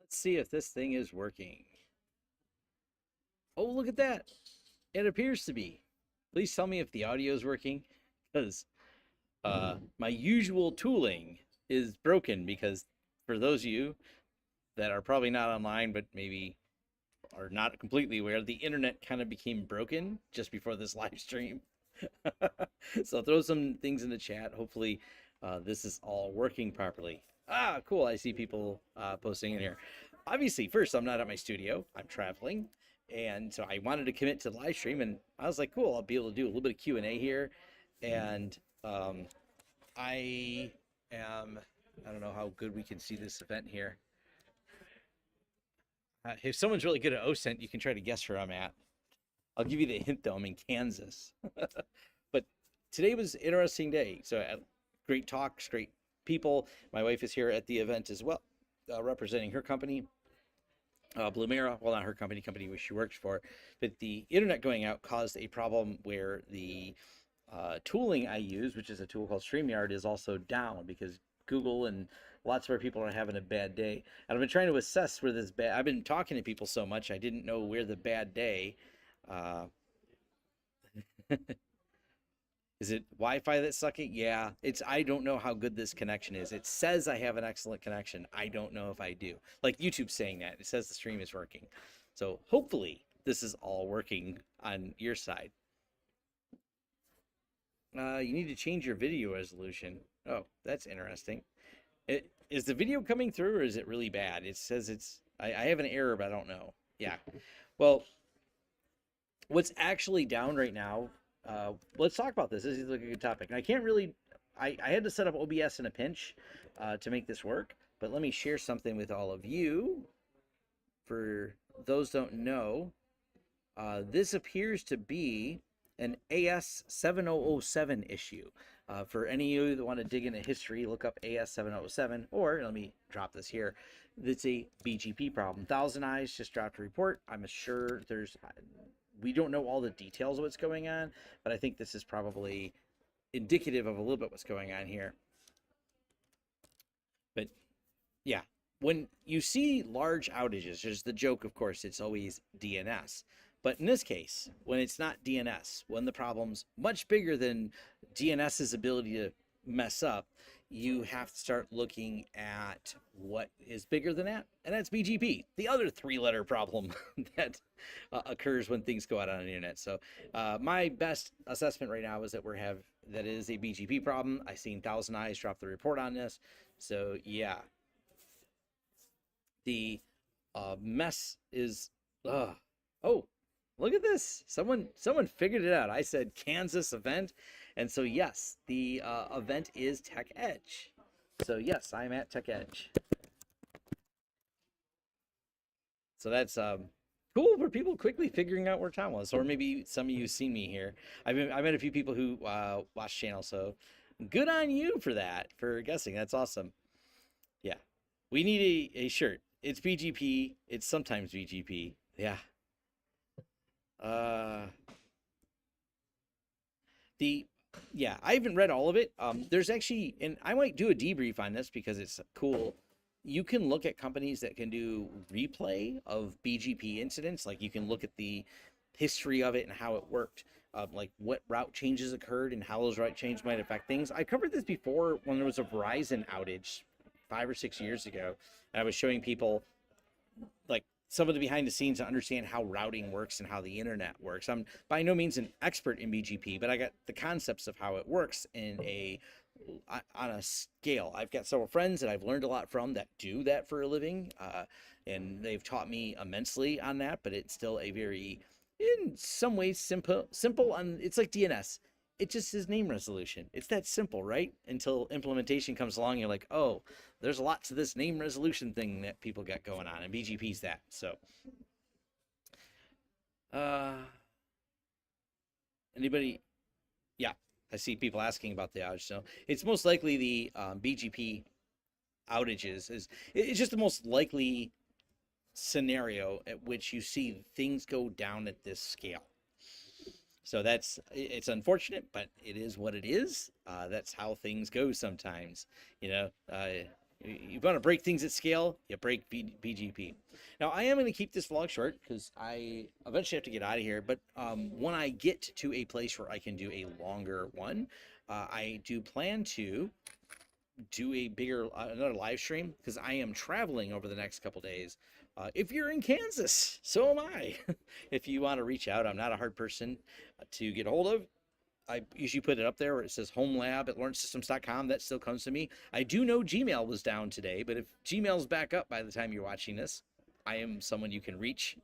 Let's see if this thing is working. Oh, look at that. It appears to be. Please tell me if the audio is working, because my usual tooling is broken. Because for those of you that are probably not online, but maybe are not completely aware, the internet kind of became broken just before this live stream. So throw some things in the chat. Hopefully, this is all working properly. Ah, cool. I see people posting in here. Obviously, first, I'm not at my studio. I'm traveling. And so I wanted to commit to the live stream. And I was like, cool, I'll be able to do a little bit of Q&A here. And I am, I don't know how good we can see this event here. If someone's really good at OSINT, you can try to guess where I'm at. I'll give you the hint, though. I'm in Kansas. But today was an interesting day. So great talks, great people. My wife is here at the event as well, representing her company, Blumera. Well, not her company, which she works for. But the internet going out caused a problem where the tooling I use, which is a tool called StreamYard, is also down because Google and lots of our people are having a bad day. And I've been trying to assess where this bad. I've been talking to people so much I didn't know where the bad day. Is it Wi-Fi that's sucking? Yeah, it's. I don't know how good this connection is. It says I have an excellent connection. I don't know if I do. Like YouTube's saying that. It says the stream is working. So hopefully this is all working on your side. You need to change your video resolution. Oh, that's interesting. Is the video coming through or is it really bad? It says it's. I have an error, but I don't know. Yeah. Well, what's actually down right now, let's talk about this. This is a good topic. And I can't really, I had to set up OBS in a pinch to make this work, but let me share something with all of you. For those don't know, this appears to be an AS7007 issue. For any of you that want to dig into history, look up AS7007, or let me drop this here. It's a BGP problem. Thousand Eyes just dropped a report. I'm sure we don't know all the details of what's going on, but I think this is probably indicative of a little bit what's going on here. But yeah, when you see large outages, there's the joke, of course, it's always DNS. But in this case, when it's not DNS, when the problem's much bigger than DNS's ability to mess up, you have to start looking at what is bigger than that, and that's BGP, the other three-letter problem that occurs when things go out on the internet. So my best assessment right now is that that is a BGP problem. I've seen Thousand Eyes drop the report on this. So yeah, the mess is oh, look at this. Someone figured it out. I said Kansas event. And so, yes, the event is Tech Edge. So, yes, I'm at Tech Edge. So that's cool for people quickly figuring out where Tom was. Or maybe some of you see me here. I met a few people who watch channel. So good on you for that, for guessing. That's awesome. Yeah. We need a shirt. It's BGP. It's sometimes BGP. Yeah. Yeah, I haven't read all of it. There's actually, and I might do a debrief on this because it's cool. You can look at companies that can do replay of BGP incidents. Like you can look at the history of it and how it worked, like what route changes occurred and how those route changes might affect things. I covered this before when there was a Verizon outage 5 or 6 years ago, and I was showing people like some of the behind the scenes to understand how routing works and how the internet works. I'm by no means an expert in BGP, but I got the concepts of how it works on a scale. I've got several friends that I've learned a lot from that do that for a living, and they've taught me immensely on that. But it's still a very, in some ways, simple. It's like DNS. It just is name resolution. It's that simple, right? Until implementation comes along, you're like, oh, there's a lot to this name resolution thing that people got going on, and BGP's that. So, anybody? Yeah, I see people asking about the outage. So it's most likely the BGP outages. It's just the most likely scenario at which you see things go down at this scale. So it's unfortunate, but it is what it is. That's how things go sometimes, you know. You want to break things at scale, you break BGP. Now, I am going to keep this vlog short because I eventually have to get out of here. But when I get to a place where I can do a longer one, I do plan to do a bigger another live stream because I am traveling over the next couple days. If you're in Kansas, so am I. If you want to reach out, I'm not a hard person to get a hold of. I usually put it up there where it says home lab at lawrencesystems.com. That still comes to me. I do know Gmail was down today, but if Gmail's back up by the time you're watching this, I am someone you can reach.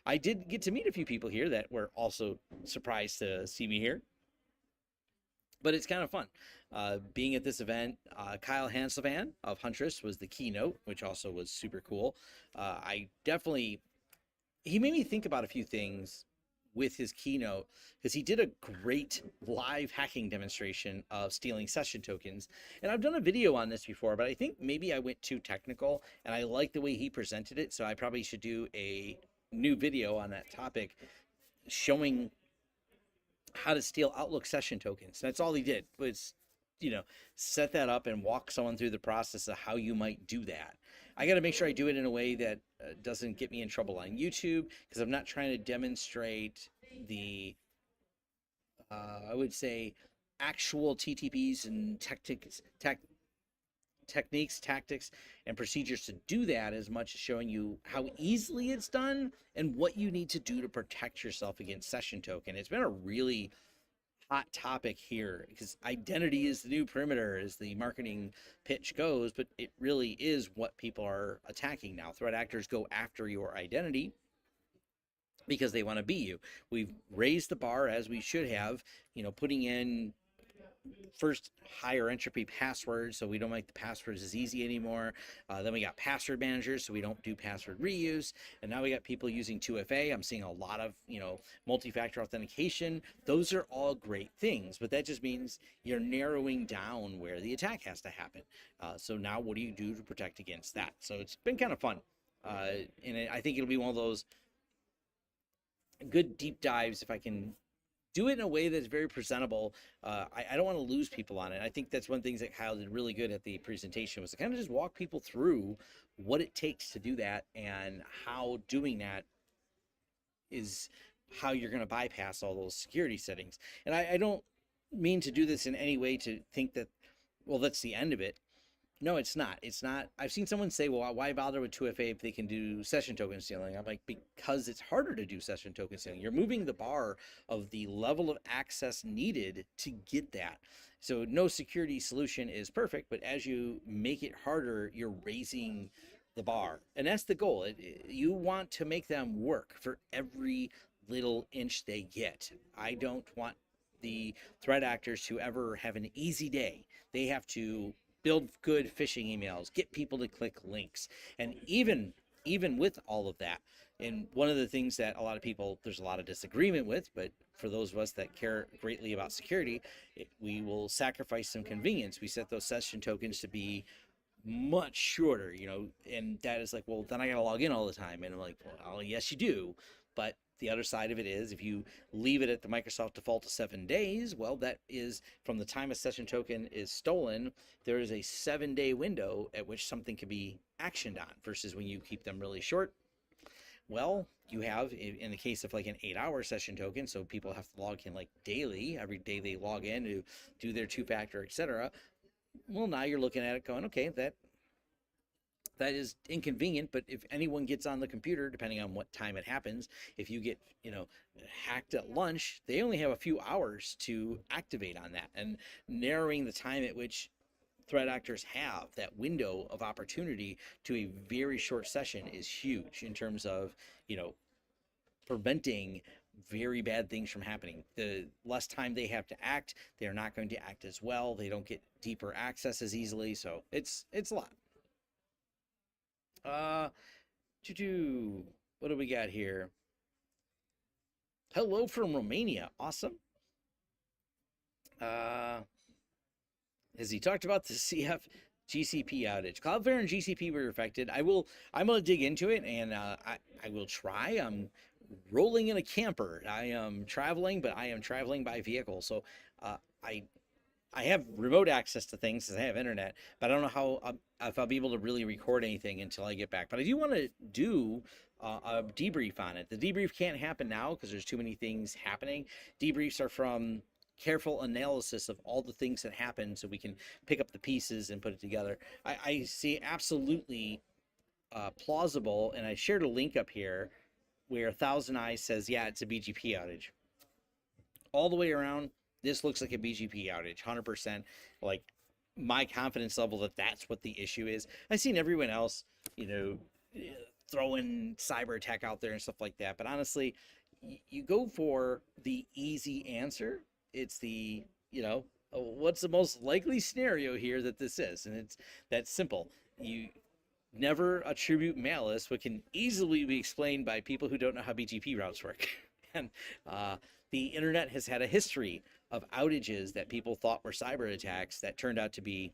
I did get to meet a few people here that were also surprised to see me here, but it's kind of fun. Being at this event, Kyle Hanselvan of Huntress was the keynote, which also was super cool. He made me think about a few things with his keynote because he did a great live hacking demonstration of stealing session tokens. And I've done a video on this before, but I think maybe I went too technical and I like the way he presented it. So I probably should do a new video on that topic showing how to steal Outlook session tokens. That's all he did was, set that up and walk someone through the process of how you might do that. I got to make sure I do it in a way that doesn't get me in trouble on YouTube because I'm not trying to demonstrate the, I would say, actual TTPs and techniques, tactics, and procedures to do that as much as showing you how easily it's done and what you need to do to protect yourself against session token. It's been a really hot topic here because identity is the new perimeter as the marketing pitch goes, but it really is what people are attacking now. Threat actors go after your identity because they want to be you. We've raised the bar as we should have, putting in first higher entropy passwords so we don't make the passwords as easy anymore. Then we got password managers so we don't do password reuse, and now we got people using 2FA. I'm seeing a lot of multi-factor authentication. Those are all great things, but that just means you're narrowing down where the attack has to happen. So now what do you do to protect against that? So it's been kind of fun, and I think it'll be one of those good deep dives if I can do it in a way that's very presentable. I don't want to lose people on it. I think that's one of the things that Kyle did really good at the presentation was to kind of just walk people through what it takes to do that and how doing that is how you're going to bypass all those security settings. And I don't mean to do this in any way to think that, well, that's the end of it. No, it's not. It's not. I've seen someone say, well, why bother with 2FA if they can do session token stealing? I'm like, because it's harder to do session token stealing. You're moving the bar of the level of access needed to get that. So no security solution is perfect, but as you make it harder, you're raising the bar. And that's the goal. You want to make them work for every little inch they get. I don't want the threat actors to ever have an easy day. They have to build good phishing emails, get people to click links. And even with all of that, and one of the things that a lot of people, there's a lot of disagreement with, but for those of us that care greatly about security, we will sacrifice some convenience. We set those session tokens to be much shorter, and that is like, well, then I got to log in all the time. And I'm like, well, yes, you do. But the other side of it is if you leave it at the Microsoft default to 7 days, well, that is from the time a session token is stolen, there is a 7-day window at which something can be actioned on versus when you keep them really short. Well, you have, in the case of like an 8-hour session token, so people have to log in like daily, every day they log in to do their 2-factor, etc. Well, now you're looking at it going, okay, that is inconvenient, but if anyone gets on the computer, depending on what time it happens, if you get, hacked at lunch, they only have a few hours to activate on that. And narrowing the time at which threat actors have that window of opportunity to a very short session is huge in terms of, preventing very bad things from happening. The less time they have to act, they're not going to act as well. They don't get deeper access as easily. So it's a lot. What do we got here? Hello from Romania. Awesome. As he talked about the CF GCP outage, Cloudflare and GCP were affected. I'm going to dig into it, and I will try. I'm rolling in a camper. I am traveling, but I am traveling by vehicle. So I I have remote access to things because I have internet, but I don't know how if I'll be able to really record anything until I get back. But I do want to do a debrief on it. The debrief can't happen now because there's too many things happening. Debriefs are from careful analysis of all the things that happen so we can pick up the pieces and put it together. I see absolutely plausible, and I shared a link up here where Thousand Eyes says, yeah, it's a BGP outage. All the way around, this looks like a BGP outage, 100%. Like my confidence level that that's what the issue is. I've seen everyone else, throwing cyber attack out there and stuff like that. But honestly, you go for the easy answer. It's the, what's the most likely scenario here that this is? And it's that simple. You never attribute malice, what can easily be explained by people who don't know how BGP routes work. And the internet has had a history of outages that people thought were cyber attacks that turned out to be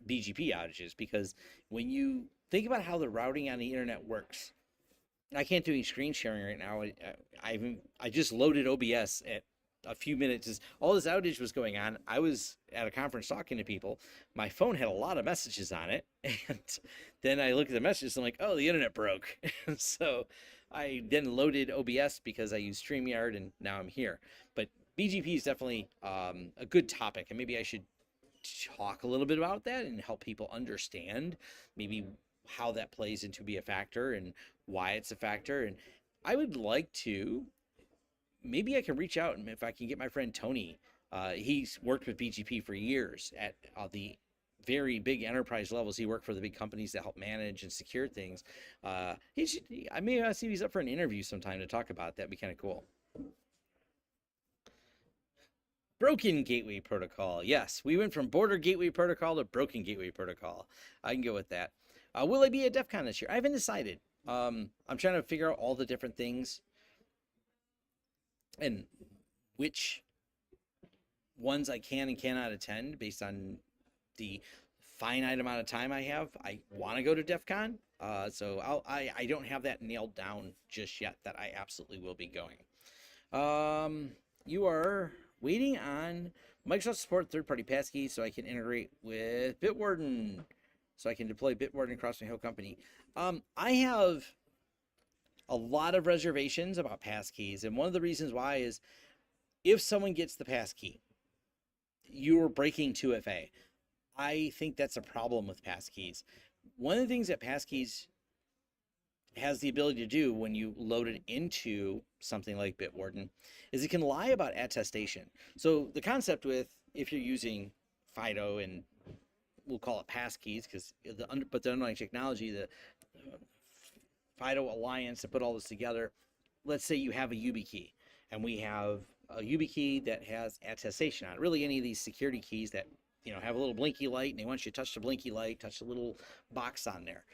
BGP outages. Because when you think about how the routing on the internet works, I can't do any screen sharing right now. I just loaded OBS at a few minutes as all this outage was going on. I was at a conference talking to people. My phone had a lot of messages on it, and then I look at the messages and I'm like, oh, the internet broke. So I then loaded OBS because I use StreamYard, and now I'm here. But BGP is definitely a good topic, and maybe I should talk a little bit about that and help people understand maybe how that plays into be a factor and why it's a factor. And I would like to, maybe I can reach out, and if I can get my friend Tony, he's worked with BGP for years at the very big enterprise levels. He worked for the big companies that help manage and secure things. I may see if he's up for an interview sometime to talk about that. That'd be kind of cool. Broken gateway protocol. Yes, we went from border gateway protocol to broken gateway protocol. I can go with that. Will I be at DEF CON this year? I haven't decided. I'm trying to figure out all the different things and which ones I can and cannot attend based on the finite amount of time I have. I want to go to DEF CON, so I don't have that nailed down just yet that I absolutely will be going. You are waiting on Microsoft support third-party passkeys so I can integrate with Bitwarden, so I can deploy Bitwarden across my whole company. I have a lot of reservations about passkeys, and one of the reasons why is if someone gets the passkey, you're breaking 2FA. I think that's a problem with passkeys. One of the things that passkeys has the ability to do when you load it into something like Bitwarden is it can lie about attestation. So the concept with, if you're using FIDO, and we'll call it passkeys because the underlying technology, the FIDO Alliance to put all this together, let's say you have a YubiKey, and we have a YubiKey that has attestation on it. Really, any of these security keys that have a little blinky light, and they want you to touch the blinky light, touch the little box on there.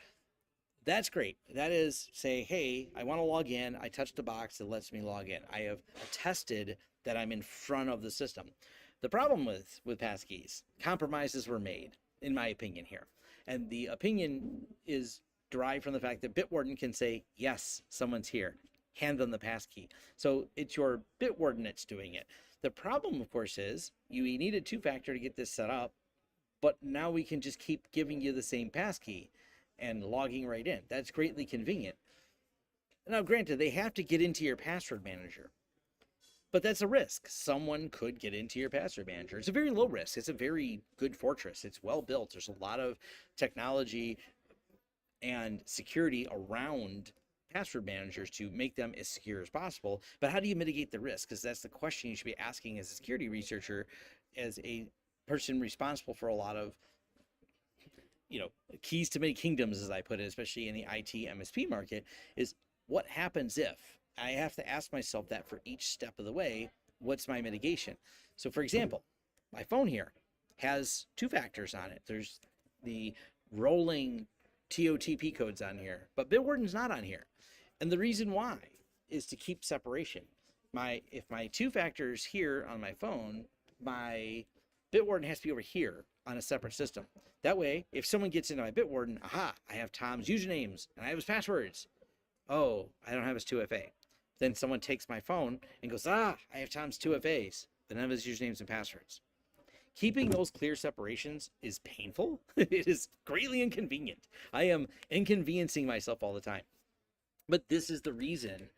That's great. That is, say, hey, I want to log in. I touch the box that lets me log in. I have attested that I'm in front of the system. The problem with passkeys, compromises were made, in my opinion here. And the opinion is derived from the fact that Bitwarden can say, yes, someone's here. Hand them the passkey. So it's your Bitwarden that's doing it. The problem, of course, is you needed two-factor to get this set up, but now we can just keep giving you the same passkey and logging right in. That's greatly convenient. Now, granted, they have to get into your password manager, but that's a risk. Someone could get into your password manager. It's a very low risk. It's a very good fortress. It's well built. There's a lot of technology and security around password managers to make them as secure as possible. But how do you mitigate the risk? Because that's the question you should be asking as a security researcher, as a person responsible for a lot of keys to many kingdoms, as I put it, especially in the IT MSP market, is what happens if I have to ask myself that for each step of the way. What's my mitigation? So for example, my phone here has two factors on it. There's the rolling TOTP codes on here, but Bitwarden's not on here. And the reason why is to keep separation. If my two factors here on my phone, my Bitwarden has to be over here on a separate system. That way, if someone gets into my Bitwarden, aha, I have Tom's usernames and I have his passwords. Oh, I don't have his 2FA. Then someone takes my phone and goes, I have Tom's 2FAs, but none of his usernames and passwords. Keeping those clear separations is painful. It is greatly inconvenient. I am inconveniencing myself all the time. But this is the reason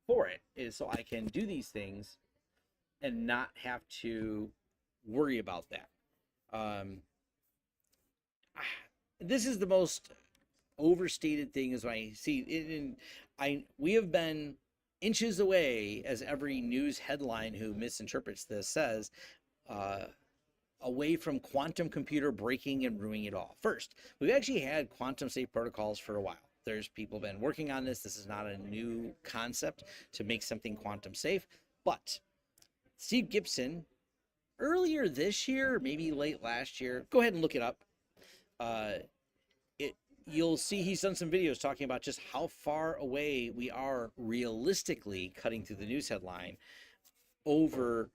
for it, is so I can do these things and not have to worry about that. This is the most overstated thing is when I see it, we have been inches away, as every news headline who misinterprets this says, away from quantum computer breaking and ruining it all. First, we've actually had quantum safe protocols for a while. There's people been working on this. This is not a new concept to make something quantum safe. But Steve Gibson, earlier this year, maybe late last year, go ahead and look it up. You'll see he's done some videos talking about just how far away we are realistically, cutting through the news headline, over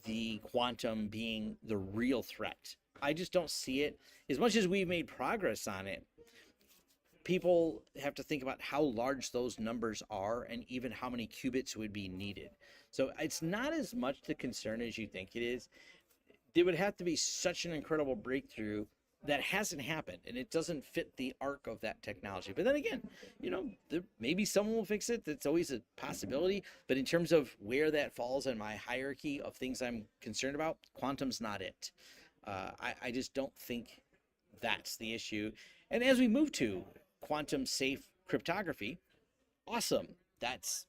the quantum being the real threat. I just don't see it. As much as we've made progress on it, people have to think about how large those numbers are and even how many qubits would be needed. So it's not as much the concern as you think it is. There would have to be such an incredible breakthrough that hasn't happened, and it doesn't fit the arc of that technology. But then again, maybe someone will fix it. That's always a possibility. But in terms of where that falls in my hierarchy of things I'm concerned about, quantum's not it. I just don't think that's the issue. And as we move to quantum safe cryptography, awesome. That's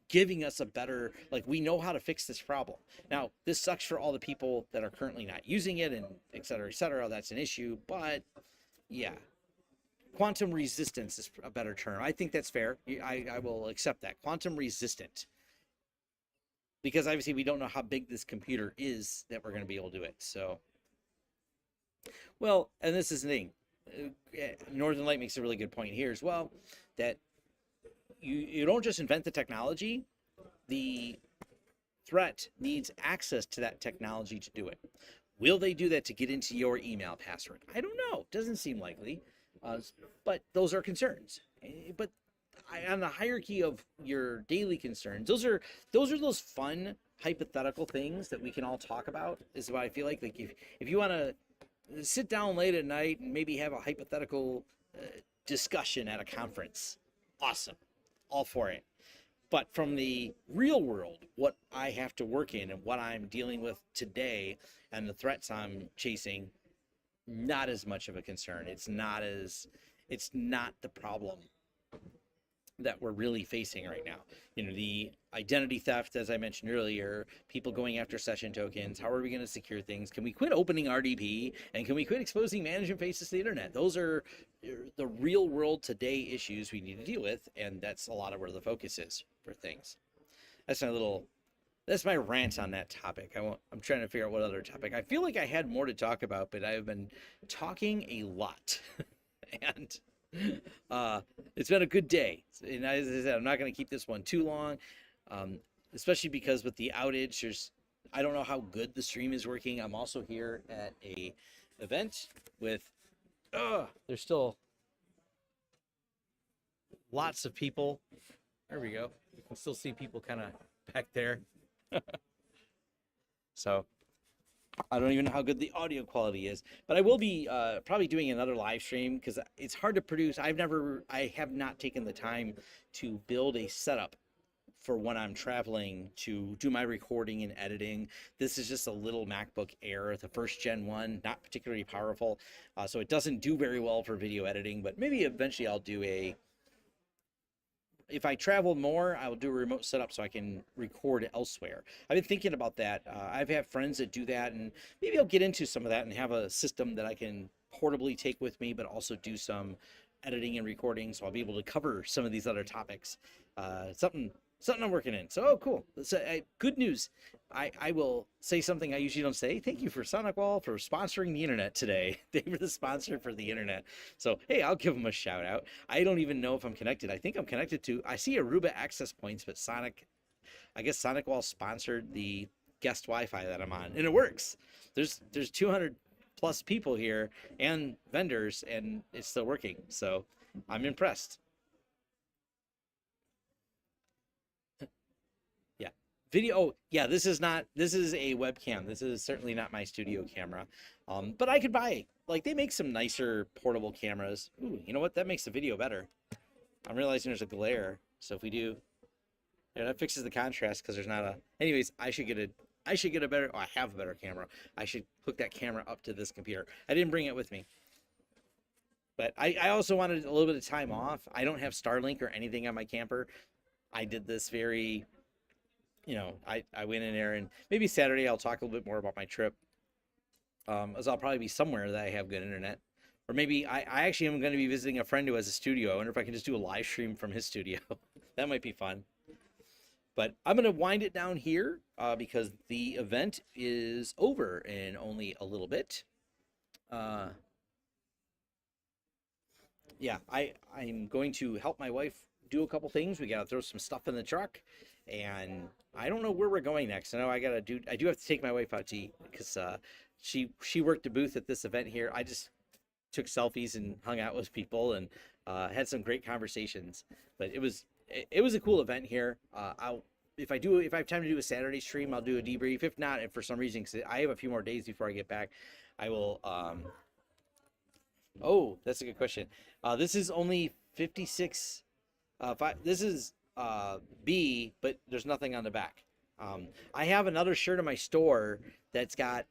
giving us a better, we know how to fix this problem. Now, this sucks for all the people that are currently not using it, and et cetera, that's an issue. But yeah, quantum resistance is a better term. I think that's fair. I will accept that. Quantum resistant. Because obviously we don't know how big this computer is that we're going to be able to do it. So, well, and this is the thing. Northern Light makes a really good point here as well, that you don't just invent the technology. The threat needs access to that technology to do it. Will they do that to get into your email password? I don't know. Doesn't seem likely. But those are concerns. But on the hierarchy of your daily concerns, those are those fun hypothetical things that we can all talk about. Is what I feel like. If you want to sit down late at night and maybe have a hypothetical discussion at a conference, awesome. All for it. But from the real world, what I have to work in and what I'm dealing with today and the threats I'm chasing, not as much of a concern. It's not the problem that we're really facing right now. The identity theft, as I mentioned earlier, people going after session tokens. How are we going to secure things? Can we quit opening RDP? And can we quit exposing management faces to the internet? Those are the real world today issues we need to deal with. And that's a lot of where the focus is for things. That's my rant on that topic. I'm trying to figure out what other topic. I feel like I had more to talk about, but I've been talking a lot. And it's been a good day. And as I said, I'm not going to keep this one too long, especially because with the outage, I don't know how good the stream is working. I'm also here at a event with, there's still lots of people. There we go. You can still see people kind of back there. So I don't even know how good the audio quality is, but I will be probably doing another live stream because it's hard to produce. I have not taken the time to build a setup for when I'm traveling to do my recording and editing. This is just a little MacBook Air, the first gen one, not particularly powerful. So it doesn't do very well for video editing, but maybe eventually I'll do if I travel more, I will do a remote setup so I can record elsewhere. I've been thinking about that. I've had friends that do that, and maybe I'll get into some of that and have a system that I can portably take with me, but also do some editing and recording, so I'll be able to cover some of these other topics. Something I'm working in. So, cool. So, good news. I will say something I usually don't say. Thank you for SonicWall for sponsoring the internet today. They were the sponsor for the internet. So, hey, I'll give them a shout out. I don't even know if I'm connected. I think I'm connected to, I see Aruba access points, but I guess SonicWall sponsored the guest Wi-Fi that I'm on, and it works. There's 200 plus people here and vendors, and it's still working. So I'm impressed. Video. Oh, yeah, this is not. This is a webcam. This is certainly not my studio camera. But I could buy. Like they make some nicer portable cameras. Ooh, you know what? That makes the video better. I'm realizing there's a glare. So if we do, yeah, that fixes the contrast because there's not a. Anyways, I should get a. I should get a better. Oh, I have a better camera. I should hook that camera up to this computer. I didn't bring it with me. But I also wanted a little bit of time off. I don't have Starlink or anything on my camper. I did this very, I went in there and maybe Saturday I'll talk a little bit more about my trip. As I'll probably be somewhere that I have good internet. Or maybe I actually am going to be visiting a friend who has a studio. I wonder if I can just do a live stream from his studio. That might be fun. But I'm going to wind it down here because the event is over in only a little bit. Yeah, I'm going to help my wife do a couple things. We got to throw some stuff in the truck, and I don't know where we're going next. I know I do have to take my wife out to eat because she worked a booth at this event here. I just took selfies and hung out with people and had some great conversations. But it was a cool event here. If I have time to do a Saturday stream, I'll do a debrief. If not, if for some reason, because I have a few more days before I get back, I will. Oh, that's a good question. This is only 56. This is B, but there's nothing on the back. I have another shirt in my store that's got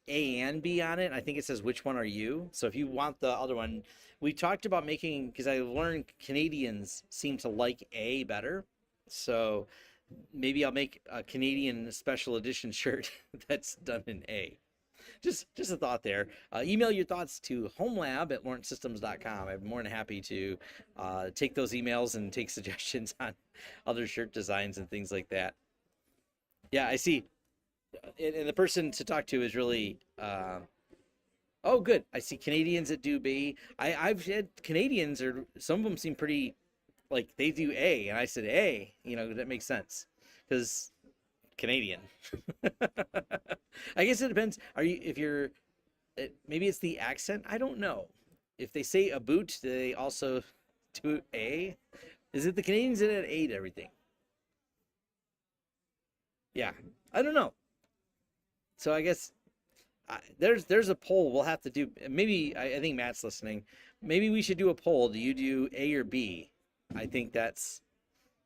A and B on it. I think it says, "Which one are you?" So if you want the other one, we talked about making, because I learned Canadians seem to like A better. So maybe I'll make a Canadian special edition shirt that's done in A. Just a thought there. Email your thoughts to homelab@lawrencesystems.com. I'm more than happy to take those emails and take suggestions on other shirt designs and things like that. Yeah, I see. And the person to talk to is really oh, good. I see Canadians that do B. I've had Canadians, or some of them seem pretty like they do A, and I said A. That makes sense because Canadian. I guess it depends. If you're, maybe it's the accent. I don't know. If they say a boot, do they also do A? Is it the Canadians that add A to everything? Yeah, I don't know. So I guess there's a poll we'll have to do. Maybe I think Matt's listening. Maybe we should do a poll. Do you do A or B? I think that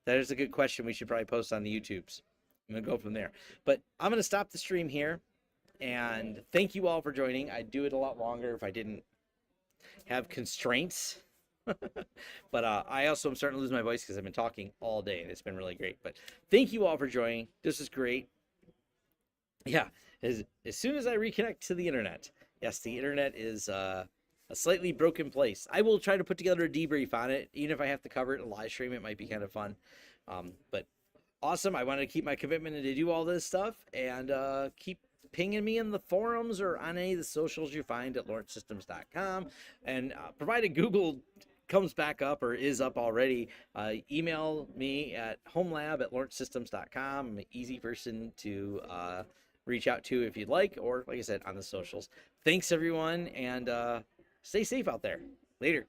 is a good question. We should probably post on the YouTubes. I'm gonna go from there. But I'm gonna stop the stream here, and thank you all for joining. I'd do it a lot longer if I didn't have constraints. But I also am starting to lose my voice because I've been talking all day, and it's been really great. But thank you all for joining. This is great. Yeah, as soon as I reconnect to the internet. Yes, the internet is a slightly broken place. I will try to put together a debrief on it, even if I have to cover it in a live stream. It might be kind of fun. But awesome. I wanted to keep my commitment to do all this stuff, and keep pinging me in the forums or on any of the socials you find at lawrencesystems.com. And provided Google comes back up or is up already, email me at homelab@lawrencesystems.com. I'm an easy person to reach out to if you'd like, or like I said, on the socials. Thanks everyone, and stay safe out there. Later.